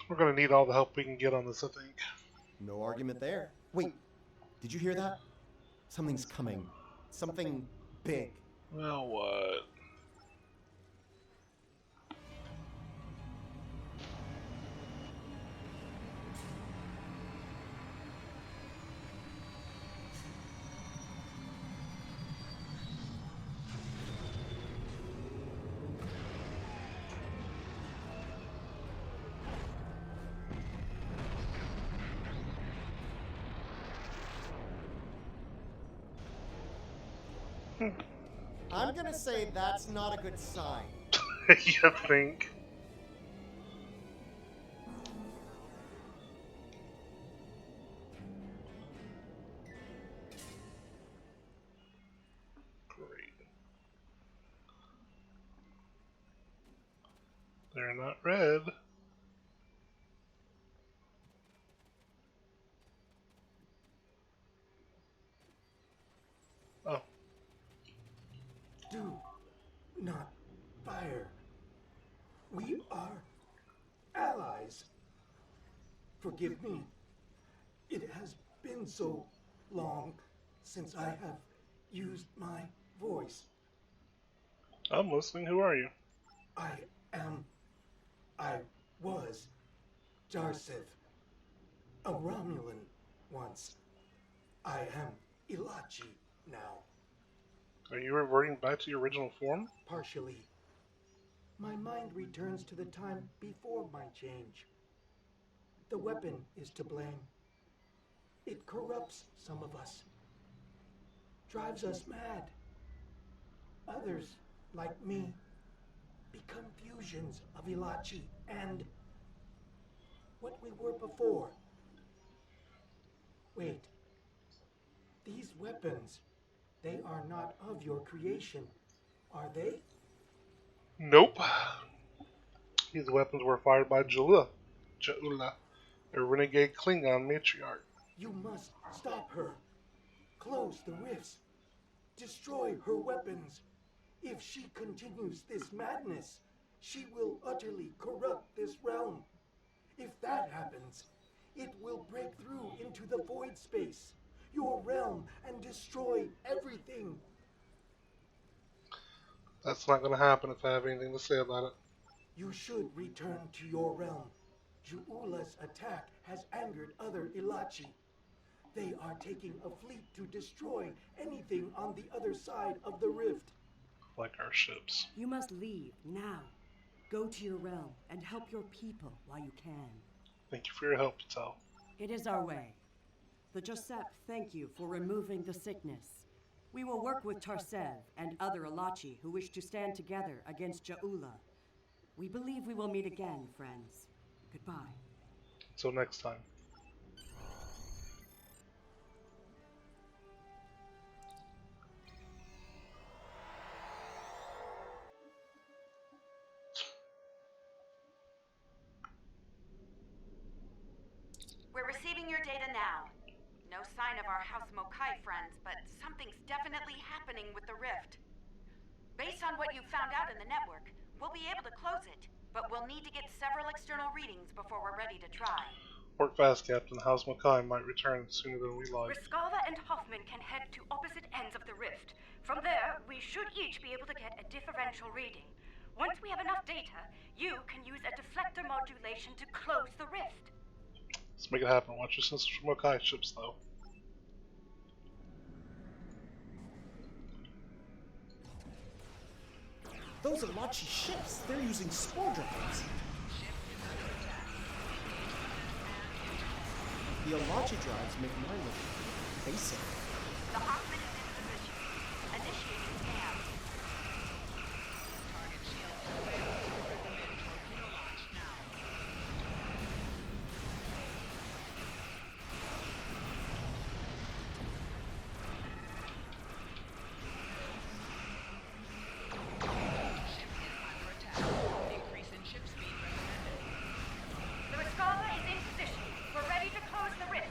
S1: We're gonna need all the help we can get on this, I think.
S8: No argument there. Wait, did you hear that? Something's coming. Something big.
S1: Well, what?
S8: I'm gonna say that's not a good sign.
S1: You think? Great. They're not red. Oh.
S10: Do not fire. We are allies. Forgive me. It has been so long since I have used my voice.
S1: I'm listening. Who are you?
S10: I was Jarsev, a Romulan once. I am Ilachi now.
S1: Are you reverting back to your original form?
S10: Partially. My mind returns to the time before my change. The weapon is to blame. It corrupts some of us, drives us mad. Others, like me, become fusions of Ilachi and what we were before. Wait. These weapons, they are not of your creation, are they?
S1: Nope. These weapons were fired by Ja'ula, a renegade Klingon matriarch.
S10: You must stop her. Close the rifts. Destroy her weapons. If she continues this madness, she will utterly corrupt this realm. If that happens, it will break through into the void space, your realm, and destroy everything.
S1: That's not going to happen if I have anything to say about it.
S10: You should return to your realm. Ja'ula's attack has angered other Ilachi. They are taking a fleet to destroy anything on the other side of the rift.
S1: Like our ships.
S9: You must leave now. Go to your realm and help your people while you can.
S1: Thank you for your help, Patel.
S9: It is our way. The Josep thank you for removing the sickness. We will work with Tarsev and other Alachi who wish to stand together against Ja'ula. We believe we will meet again, friends. Goodbye.
S1: Until next time.
S4: We're receiving your data now. No sign of our House Mokai friends, but something's definitely happening with the rift. Based on what you found out in the network, we'll be able to close it, but we'll need to get several external readings before we're ready to try.
S1: Work fast, Captain. House Mackay might return sooner than we like.
S2: Riskava and Hoffman can head to opposite ends of the rift. From there, we should each be able to get a differential reading. Once we have enough data, you can use a deflector modulation to close the rift.
S1: Let's make it happen. Watch your sensors for Mackay ships, though.
S8: Those Alachi ships, they're using spore dragons. The Alachi drives make my living basic.
S4: The Hoffman is in position. Initiating scan. Target shield available. Recommend torpedo launch now. Ship is under attack. Increase in ship speed recommended.
S2: The Riskava is in position. We're ready to close the rift.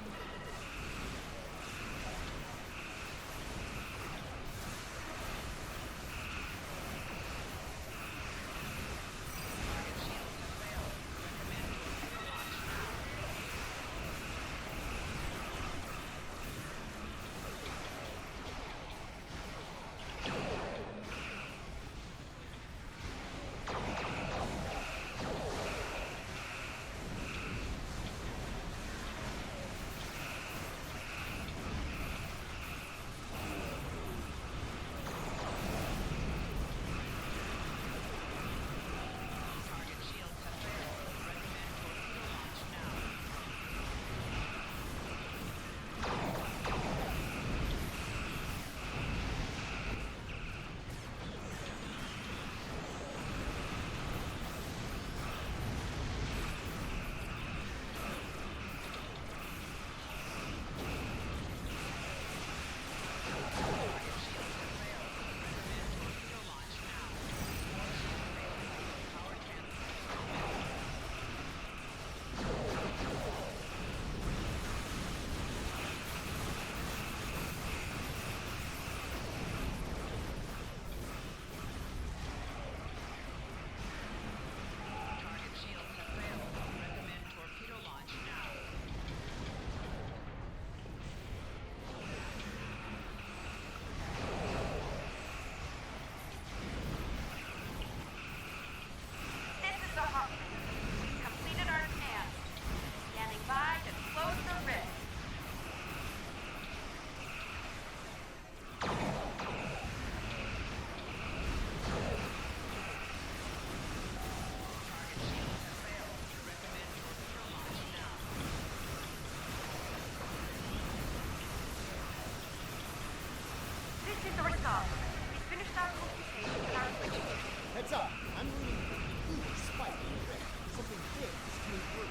S2: This is the Riskava. We finished our computation with our switching.
S8: Heads up! I'm reading a huge spike in the rift. Something big is coming through.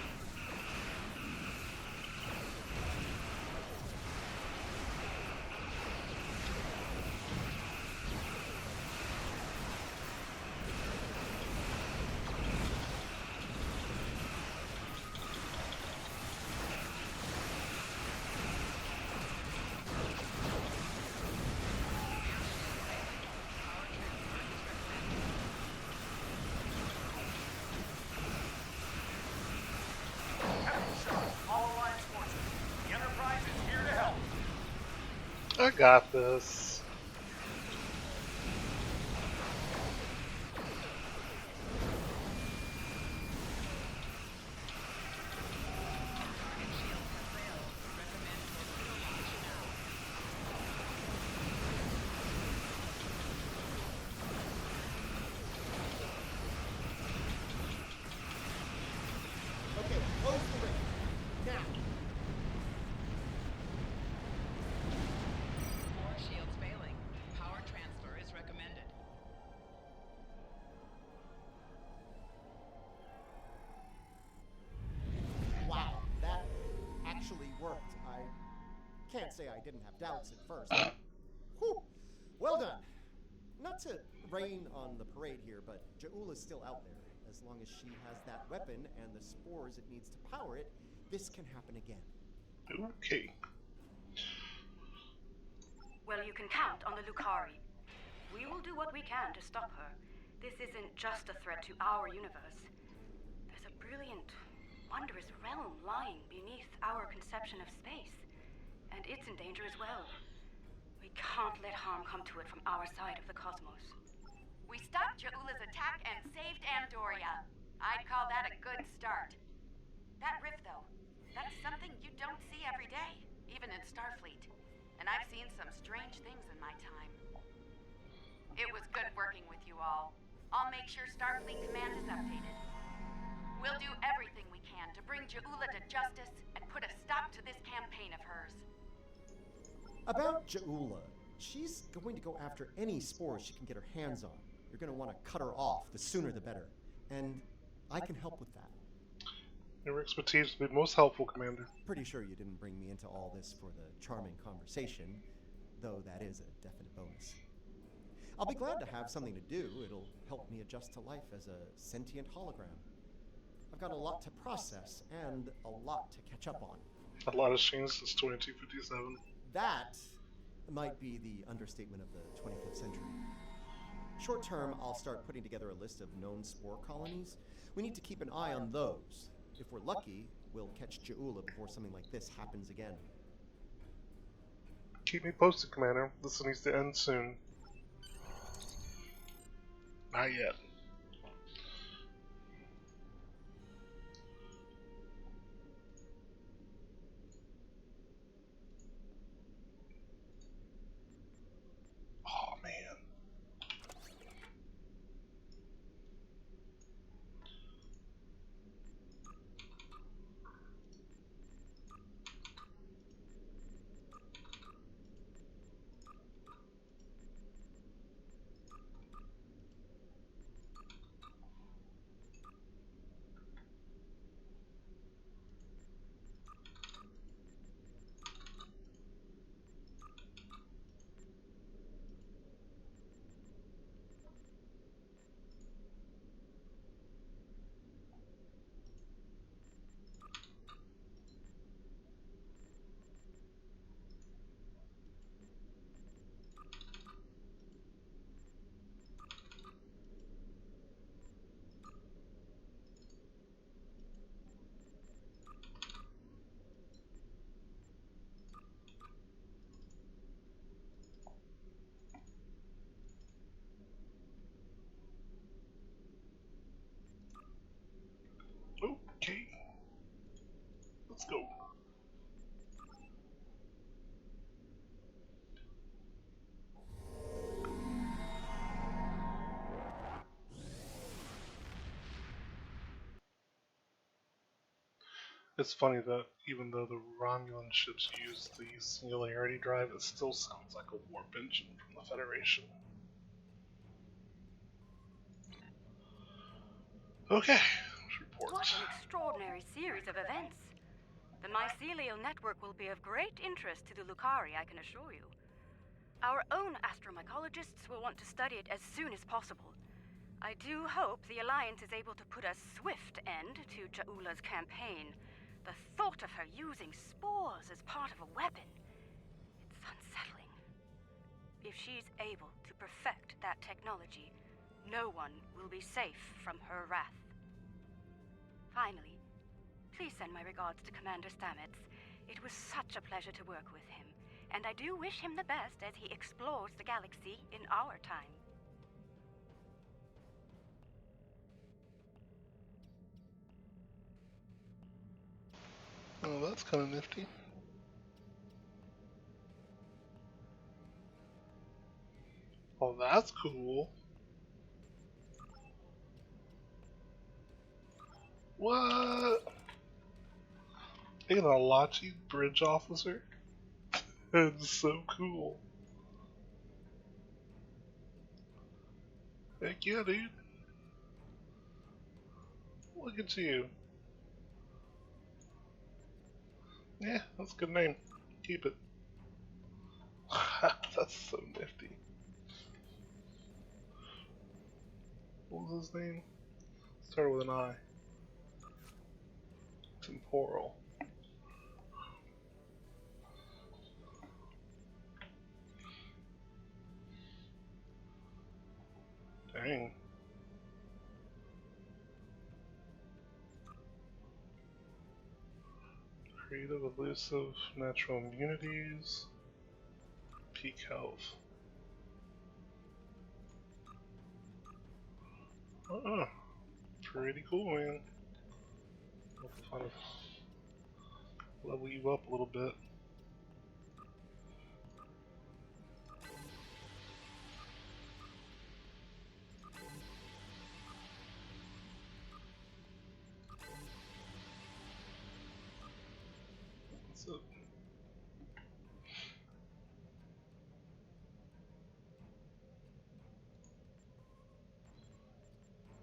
S1: I got this.
S8: Okay, close the rift. Now!
S5: Core shields failing. Power transfer is recommended.
S8: Wow, that actually worked. I can't say I didn't have doubts at first. Whew! Well done. Not to rain on the parade here, but Ja'ula's still out there. As long as she has that weapon and the spores it needs to power it, this can happen again.
S1: Okay.
S2: Well, you can count on the Lucari. We will do what we can to stop her. This isn't just a threat to our universe. There's a brilliant, wondrous realm lying beneath our conception of space. And it's in danger as well. We can't let harm come to it from our side of the cosmos.
S4: We stopped Ja'ula's attack and saved Andoria. I'd call that a good start. That rift, though, that's something you don't see every day, even in Starfleet. And I've seen some strange things in my time. It was good working with you all. I'll make sure Starfleet Command is updated. We'll do everything we can to bring Ja'ula to justice and put a stop to this campaign of hers.
S8: About Ja'ula, she's going to go after any spores she can get her hands on. You're going to want to cut her off, the sooner the better. And I can help with that.
S1: Your expertise will be most helpful, Commander.
S8: Pretty sure you didn't bring me into all this for the charming conversation, though that is a definite bonus. I'll be glad to have something to do. It'll help me adjust to life as a sentient hologram. I've got a lot to process and a lot to catch up on.
S1: A lot has changed since 2257.
S8: That might be the understatement of the 25th century. Short term, I'll start putting together a list of known spore colonies. We need to keep an eye on those. If we're lucky, we'll catch Ja'ula before something like this happens again.
S1: Keep me posted, Commander. This needs to end soon. Not yet. Oh, man. Okay. Let's go. It's funny that even though the Romulan ships use the Singularity Drive, it still sounds like a warp engine from the Federation. Okay, report.
S2: What an extraordinary series of events. The mycelial network will be of great interest to the Lucari, I can assure you. Our own astromycologists will want to study it as soon as possible. I do hope the Alliance is able to put a swift end to Ja'ula's campaign. The thought of her using spores as part of a weapon, it's unsettling. If she's able to perfect that technology, no one will be safe from her wrath. Finally, please send my regards to Commander Stamets. It was such a pleasure to work with him, and I do wish him the best as he explores the galaxy in our time.
S1: Oh, that's kind of nifty. Oh, that's cool. What? An Alachi bridge officer? That's so cool. Heck yeah, dude. Look at you. Yeah, that's a good name. Keep it. That's so nifty. What was his name? Started with an I. Temporal. Dang. Creative, elusive, natural immunities, peak health. Pretty cool, man. I'll kind of level you up a little bit. That's it.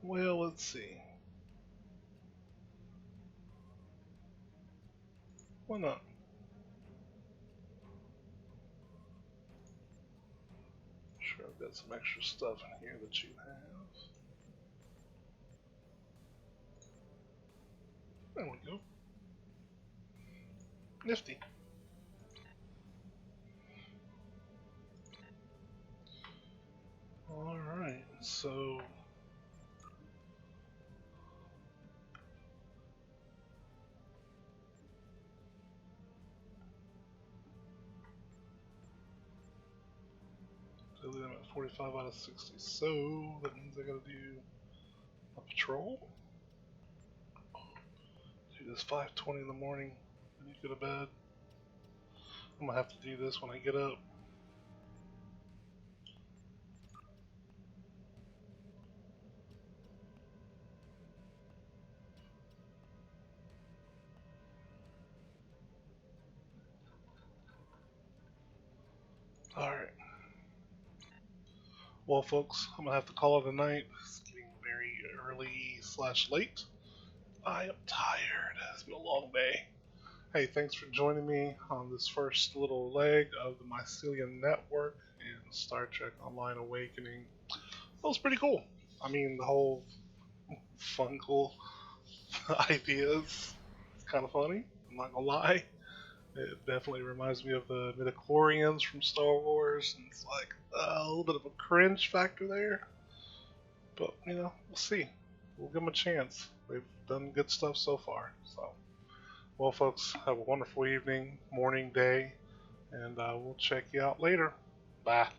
S1: Well, let's see. Why not? Sure, I've got some extra stuff in here that you have. There we go. Nifty. Alright, so I'm at 45 out of 60, so that means I gotta do a patrol. Do this 5:20 in the morning when you go to bed. I'm gonna have to do this when I get up. Alright. Well, folks, I'm gonna have to call it a night. It's getting very early / late. I am tired. It's been a long day. Hey, thanks for joining me on this first little leg of the Mycelium Network and Star Trek Online Awakening. That was pretty cool. I mean, the whole fungal ideas, it's kind of funny, I'm not gonna lie. It definitely reminds me of the midichlorians from Star Wars, and it's like a little bit of a cringe factor there. But, you know, we'll see. We'll give them a chance. They've done good stuff so far. So, well, folks, have a wonderful evening, morning, day, and we'll check you out later. Bye.